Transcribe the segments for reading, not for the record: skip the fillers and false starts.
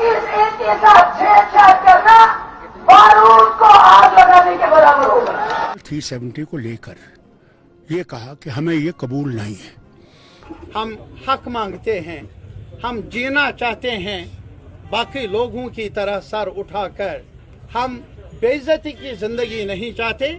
35A के साथ छेड़छाड़ करना बारूद को आग लगाने के बराबर होगा। 370 को लेकर ये कहा कि हमें ये कबूल नहीं है। हम हक मांगते हैं, हम जीना चाहते हैं बाकी लोगों की तरह सर उठाकर। हम बेइज्जती की जिंदगी नहीं चाहते।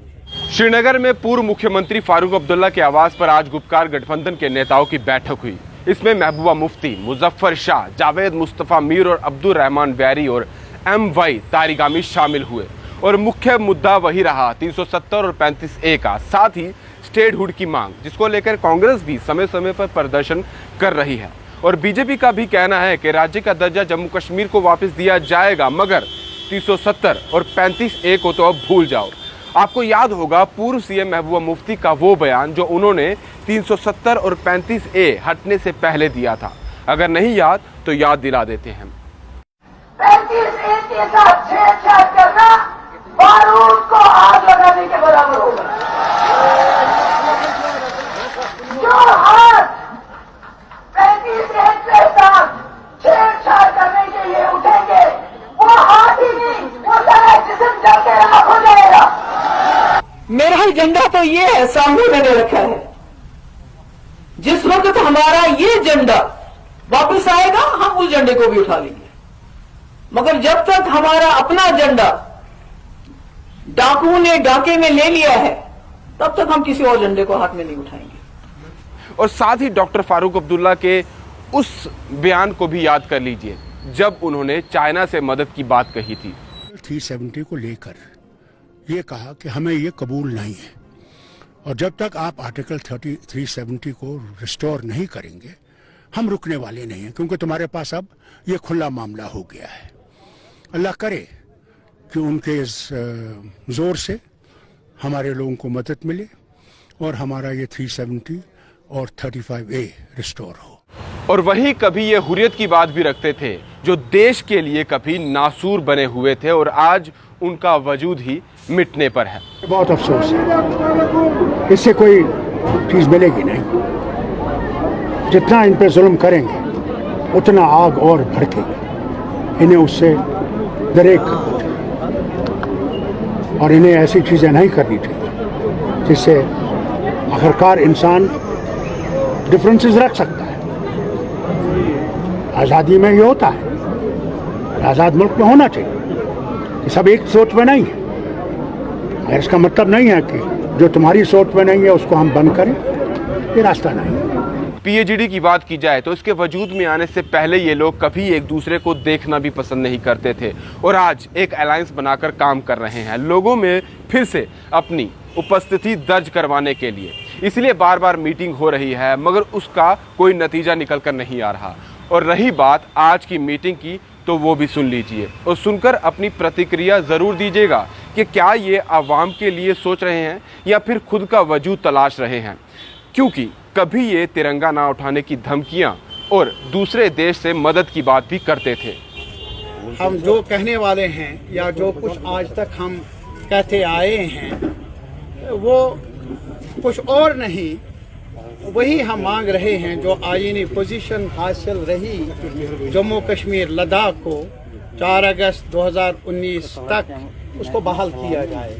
श्रीनगर में पूर्व मुख्यमंत्री फारूक अब्दुल्ला के आवास पर आज गुपकार गठबंधन के नेताओं की बैठक हुई। इसमें महबूबा मुफ्ती, मुजफ्फर शाह, जावेद मुस्तफा मीर और अब्दुल रहमान वैरी और MY तारिगामी शामिल हुए और मुख्य मुद्दा वही रहा 370 और 35A का, साथ ही स्टेटहुड की मांग, जिसको लेकर कांग्रेस भी समय समय पर प्रदर्शन कर रही है और बीजेपी का भी कहना है कि राज्य का दर्जा जम्मू कश्मीर को वापस दिया जाएगा, मगर 370 और 35A को तो अब भूल जाओ। आपको याद होगा पूर्व CM महबूबा मुफ्ती का वो बयान जो उन्होंने 370 और 35A हटने से पहले दिया था। अगर नहीं याद तो याद दिला देते हैं। 35A के साथ छेड़छाड़ करना बारूद को आग लगाने के बराबर होगा। जो हाथ 35A के साथ छेड़छाड़ करने के लिए उठेंगे वो हाथ ही नहीं, वो सारा जिस्म जल के राख हो जाएगा। मेरा एजेंडा तो ये है, सामने मैंने रखा है। जिस वक्त हमारा ये एजेंडा वापस आएगा हम उस एजेंडे को भी उठा लेंगे, मगर जब तक हमारा अपना एजेंडा डाकुओं ने डाके में ले लिया है तब तक हम किसी और एजेंडे को हाथ में नहीं उठाएंगे। और साथ ही डॉक्टर फारूक अब्दुल्ला के उस बयान को भी याद कर लीजिए जब उन्होंने चाइना से मदद की बात कही थी। 370 को लेकर ये कहा कि हमें ये कबूल नहीं है और जब तक आप आर्टिकल 370 को रिस्टोर नहीं करेंगे हम रुकने वाले नहीं हैं, क्योंकि तुम्हारे पास अब ये खुला मामला हो गया है। अल्लाह करे कि उनके इस जोर से हमारे लोगों को मदद मिले और हमारा ये 370 और 35A रिस्टोर हो। और वही कभी ये हुर्रियत की बात भी रखते थे जो देश के लिए कभी नासूर बने हुए थे और आज उनका वजूद ही मिटने पर है। बहुत अफसोस है, इससे कोई चीज मिलेगी नहीं। जितना इन पे जुल्म करेंगे उतना आग और भड़केगी, इन्हें उससे दरेक और इन्हें ऐसी चीजें नहीं करनी चाहिए जिससे आखिरकार इंसान डिफरेंसेस रख सकता है। आज़ादी में ये होता है, आज़ाद मुल्क में होना चाहिए कि सब एक सोच में नहीं है। और इसका मतलब नहीं है कि जो तुम्हारी सोच में नहीं है उसको हम बंद करें, ये रास्ता नहीं है। PAGD की बात की जाए तो इसके वजूद में आने से पहले ये लोग कभी एक दूसरे को देखना भी पसंद नहीं करते थे और आज एक अलायंस बनाकर काम कर रहे हैं लोगों में फिर से अपनी उपस्थिति दर्ज करवाने के लिए। इसलिए बार बार मीटिंग हो रही है मगर उसका कोई नतीजा निकल कर नहीं आ रहा। और रही बात आज की मीटिंग की तो वो भी सुन लीजिए और सुनकर अपनी प्रतिक्रिया ज़रूर दीजिएगा कि क्या ये आवाम के लिए सोच रहे हैं या फिर खुद का वजूद तलाश रहे हैं, क्योंकि कभी ये तिरंगा ना उठाने की धमकियां और दूसरे देश से मदद की बात भी करते थे। हम जो कहने वाले हैं या जो कुछ आज तक हम कहते आए हैं वो कुछ और नहीं, वही हम मांग रहे हैं जो आईनी पोजीशन हासिल रही जम्मू कश्मीर लद्दाख को 4 अगस्त 2019 तक उसको बहाल किया जाए।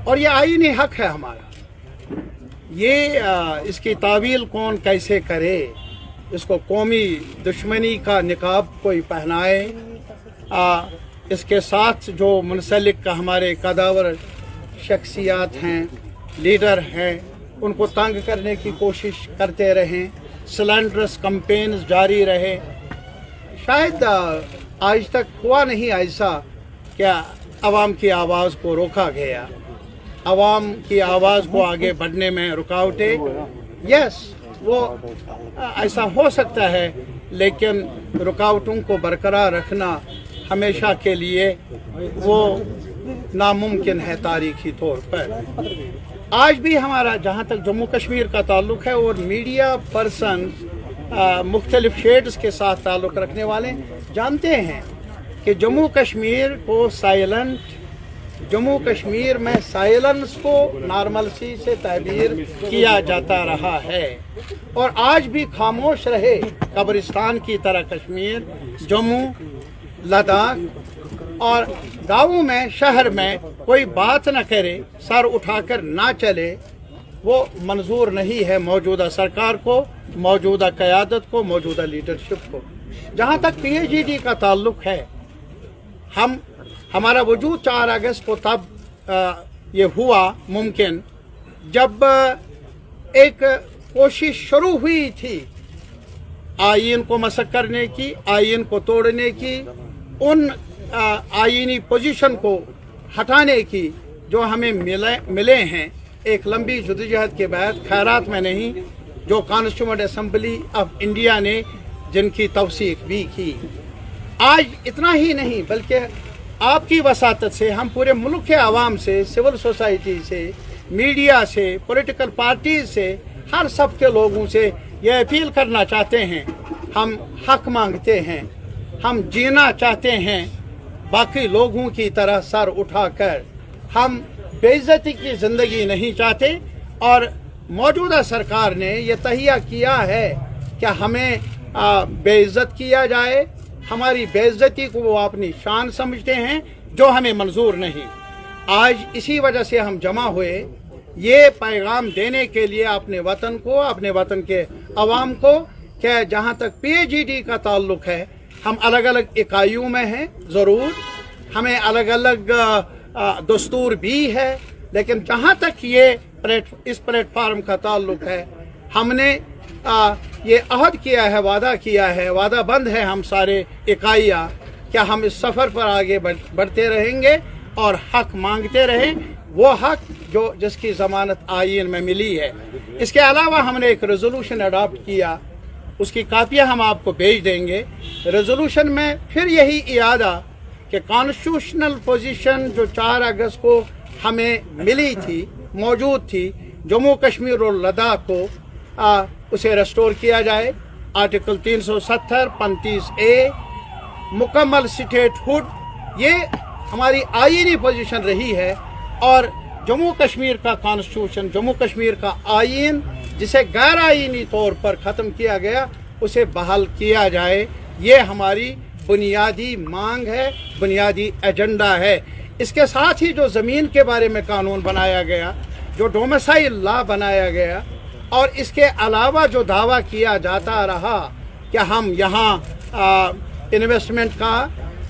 और ये आईनी हक है हमारा। ये इसकी तावील कौन कैसे करे, इसको कौमी दुश्मनी का निकाब कोई पहनाए, इसके साथ जो मुंसलिक का हमारे कदावर शख्सियात हैं, लीडर हैं, उनको तंग करने की कोशिश करते रहें, स्लैंडरस कैंपेन्स जारी रहे। शायद आज तक हुआ नहीं ऐसा क्या आवाम की आवाज़ को रोका गया, आवाम की आवाज़ को आगे बढ़ने में रुकावटें। यस, वो ऐसा हो सकता है, लेकिन रुकावटों को बरकरार रखना हमेशा के लिए वो नामुमकिन है तारीखी तौर पर। आज भी हमारा जहाँ तक जम्मू कश्मीर का ताल्लुक़ है और मीडिया पर्सन मुख्तलिफ शेड्स के साथ ताल्लुक़ रखने वाले जानते हैं कि जम्मू कश्मीर को साइलेंट जम्मू कश्मीर में साइलेंस को नॉर्मलसी से ताबीर किया जाता रहा है और आज भी खामोश रहे कब्रिस्तान की तरह कश्मीर, जम्मू, लद्दाख और गाँवों में, शहर में कोई बात न करे, सर उठाकर ना चले, वो मंजूर नहीं है मौजूदा सरकार को, मौजूदा क़यादत को, मौजूदा लीडरशिप को। जहाँ तक PAGD का ताल्लुक है, हमारा वजूद 4 अगस्त को तब ये हुआ मुमकिन जब एक कोशिश शुरू हुई थी आईन को मसक करने की, आईन को तोड़ने की, उन आईनी पोजीशन को हटाने की जो हमें मिले हैं एक लंबी जद्दोजहद के बाद, खैरात में नहीं, जो कॉन्स्टिट्यूएंट असेंबली ऑफ इंडिया ने जिनकी तौसीक भी की। आज इतना ही नहीं बल्कि आपकी वसातत से हम पूरे मुल्क के आवाम से, सिविल सोसाइटी से, मीडिया से, पॉलिटिकल पार्टीज से, हर सब के लोगों से ये अपील करना चाहते हैं, हम हक मांगते हैं, हम जीना चाहते हैं बाकी लोगों की तरह सर उठाकर, हम बेइज्जती की ज़िंदगी नहीं चाहते। और मौजूदा सरकार ने यह तहिया किया है कि हमें बेइज्जत किया जाए, हमारी बेइज्जती को वो अपनी शान समझते हैं जो हमें मंजूर नहीं। आज इसी वजह से हम जमा हुए ये पैगाम देने के लिए अपने वतन को, अपने वतन के अवाम को, कि जहाँ तक PAGD का ताल्लुक है हम अलग अलग इकाइयों में हैं, ज़रूर हमें अलग अलग दस्तूर भी है, लेकिन जहाँ तक ये इस प्लेटफार्म का ताल्लुक है, हमने ये अहद किया है, वादा किया है, वादा बंद है हम सारे इकाइयाँ, क्या हम इस सफ़र पर आगे बढ़ते रहेंगे और हक मांगते रहें, वो हक जो जिसकी ज़मानत आईन में मिली है। इसके अलावा हमने एक रेजोल्यूशन अडॉप्ट किया, उसकी कापियाँ हम आपको भेज देंगे। रेजोल्यूशन में फिर यही इरादा कि कॉन्स्टिट्यूशनल पोजीशन जो 4 अगस्त को हमें मिली थी, मौजूद थी, जम्मू कश्मीर और लद्दाख को उसे रेस्टोर किया जाए। आर्टिकल 370, 35A, मुकम्मल स्टेटहुड, ये हमारी आईनी पोजीशन रही है। और जम्मू कश्मीर का कॉन्स्टिट्यूशन, जम्मू कश्मीर का आईन जिसे गैर आईनी तौर पर ख़त्म किया गया, उसे बहाल किया जाए, ये हमारी बुनियादी मांग है, बुनियादी एजेंडा है। इसके साथ ही जो ज़मीन के बारे में कानून बनाया गया, जो डोमिसाइल लॉ बनाया गया, और इसके अलावा जो दावा किया जाता रहा कि हम यहाँ इन्वेस्टमेंट का,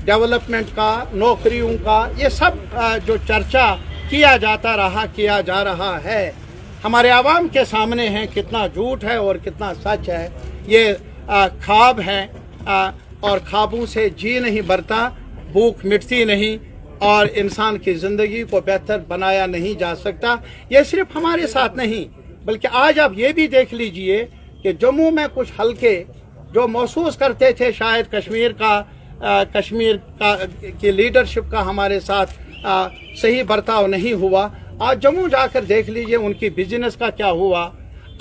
डेवलपमेंट का, नौकरियों का, ये सब जो चर्चा किया जा रहा है, हमारे आवाम के सामने है कितना झूठ है और कितना सच है। ये ख्वाब है और ख्वाबों से जी नहीं भरता, भूख मिटती नहीं और इंसान की ज़िंदगी को बेहतर बनाया नहीं जा सकता। ये सिर्फ हमारे साथ नहीं बल्कि आज आप ये भी देख लीजिए कि जम्मू में कुछ हलके जो महसूस करते थे शायद कश्मीर की लीडरशिप का हमारे साथ सही बर्ताव नहीं हुआ, आज जम्मू जाकर देख लीजिए उनकी बिजनेस का क्या हुआ।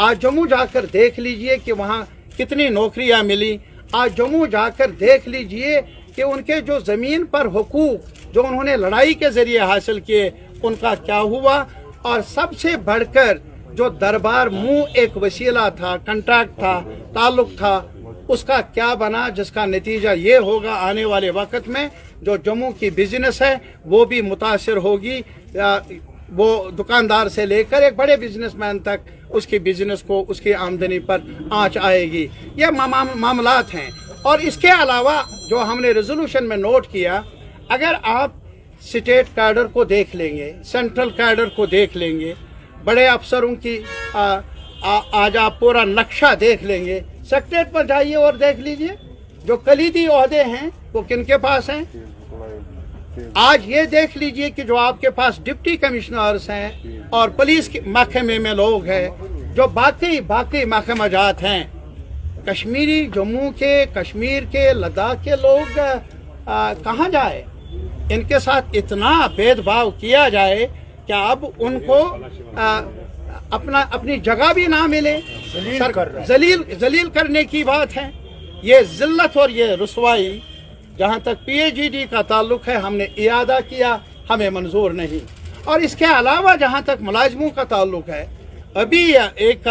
आज जम्मू जाकर देख लीजिए कि वहाँ कितनी नौकरियाँ मिली। आज जम्मू जाकर देख लीजिए कि उनके जो ज़मीन पर हुकूक जो उन्होंने लड़ाई के ज़रिए हासिल किए, उनका क्या हुआ। और सबसे बढ़कर जो दरबार मुँह एक वसीला था, कंट्रैक्ट था, ताल्लुक था, उसका क्या बना, जिसका नतीजा ये होगा आने वाले वक्त में जो जम्मू की बिजनेस है वो भी मुतासिर होगी। वो दुकानदार से लेकर एक बड़े बिजनेसमैन तक उसकी बिजनेस को, उसकी आमदनी पर आंच आएगी। ये मामलात हैं। और इसके अलावा जो हमने रेजोल्यूशन में नोट किया, अगर आप स्टेट कैडर को देख लेंगे, सेंट्रल कैडर को देख लेंगे, बड़े अफसरों की आज आप पूरा नक्शा देख लेंगे, सेक्रेटरीट पर जाइए और देख लीजिए जो कलीदी ओहदे हैं वो किनके पास हैं। आज ये देख लीजिए कि जो आपके पास डिप्टी कमिश्नर्स हैं और पुलिस के महकमे में लोग हैं, जो बाकी महकमाजात हैं, कश्मीरी, जम्मू के, कश्मीर के, लद्दाख के लोग कहाँ जाए। इनके साथ इतना भेदभाव किया जाए कि अब उनको अपनी जगह भी ना मिले, जलील करने की बात है। ये जिल्लत और ये रुसवाई, जहाँ तक PAGD का ताल्लुक है, हमने इरादा किया, हमें मंजूर नहीं। और इसके अलावा जहाँ तक मुलाजिमों का ताल्लुक है, अभी एक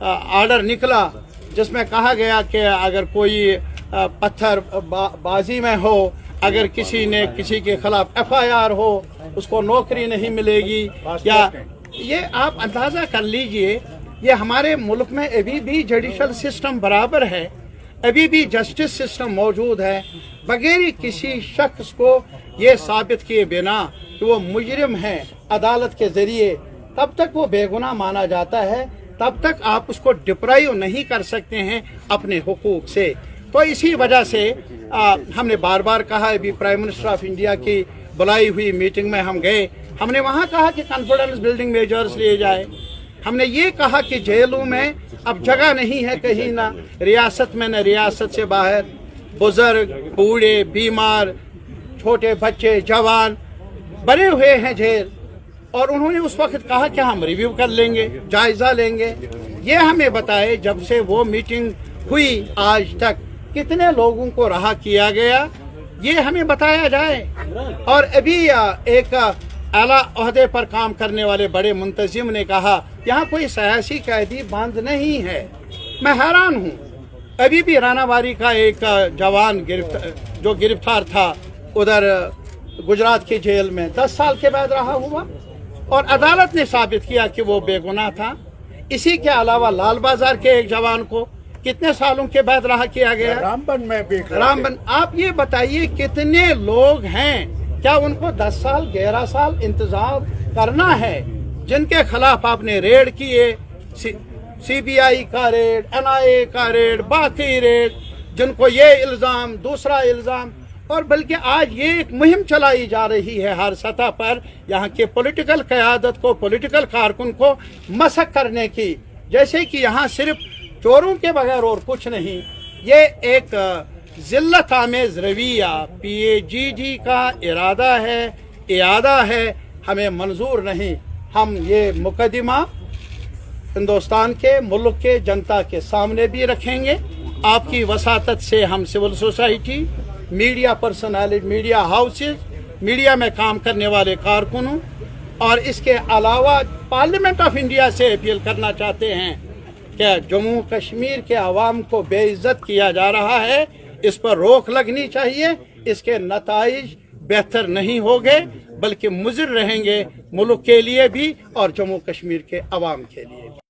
आर्डर निकला जिसमें कहा गया कि अगर कोई पत्थर बाजी में हो, अगर किसी ने किसी के खिलाफ FIR हो, उसको नौकरी नहीं मिलेगी। या ये आप अंदाज़ा कर लीजिए, ये हमारे मुल्क में अभी भी जुडिशल सिस्टम बराबर है, अभी भी जस्टिस सिस्टम मौजूद है। बगैर किसी शख्स को ये साबित किए बिना कि वो मुजरिम है अदालत के ज़रिए, तब तक वो बेगुनाह माना जाता है, तब तक आप उसको डिप्राइव नहीं कर सकते हैं अपने हुकूक से। तो इसी वजह से हमने बार बार कहा, अभी प्राइम मिनिस्टर ऑफ इंडिया की बुलाई हुई मीटिंग में हम गए, हमने वहाँ कहा कि कॉन्फिडेंस बिल्डिंग मेजर्स लिए जाए। हमने ये कहा कि जेलों में अब जगह नहीं है कहीं, ना रियासत में न रियासत से बाहर, बुजुर्ग, बूढ़े, बीमार, छोटे बच्चे, जवान बने हुए हैं जेल। और उन्होंने उस वक्त कहा कि हम रिव्यू कर लेंगे, जायजा लेंगे। ये हमें बताए जब से वो मीटिंग हुई आज तक कितने लोगों को रहा किया गया, ये हमें बताया जाए। और अभी एक आला ओहदे पर काम करने वाले बड़े मुंतजिम ने कहा यहाँ कोई सियासी कैदी बंद नहीं है। मैं हैरान हूँ, अभी भी रानावारी का एक जवान जो गिरफ्तार था उधर गुजरात की जेल में 10 साल के बाद रहा हुआ, और अदालत ने साबित किया कि वो बेगुनाह था। इसी के अलावा लाल बाजार के एक जवान को कितने सालों के बाद रहा किया गया? रामबन में भी रामबन। आप ये बताइए कितने लोग हैं, क्या उनको 10 साल 11 साल इंतजार करना है, जिनके खिलाफ आपने रेड किए, CBI का रेड, NIA का रेड, बाकी रेड, जिनको ये इल्ज़ाम दूसरा इल्ज़ाम, और बल्कि आज ये एक मुहिम चलाई जा रही है हर सतह पर यहाँ के पॉलिटिकल क़यादत को, पॉलिटिकल कारकुन को मसक करने की, जैसे कि यहाँ सिर्फ चोरों के बगैर और कुछ नहीं। ये एक ज़िल्लत आमेज़ रवैया PAGG का इरादा है, हमें मंजूर नहीं। हम ये मुकदमा हिंदुस्तान के मुल्क के जनता के सामने भी रखेंगे। आपकी वसातत से हम civil society, media personality, media houses, media में काम करने वाले कारकुनों और इसके अलावा पार्लियामेंट ऑफ इंडिया से अपील करना चाहते हैं कि जम्मू कश्मीर के अवाम को बेइज्जत किया जा रहा है, इस पर रोक लगनी चाहिए। इसके नताइज बेहतर नहीं होंगे बल्कि मुज़िर रहेंगे मुल्क के लिए भी और जम्मू कश्मीर के अवाम के लिए भी।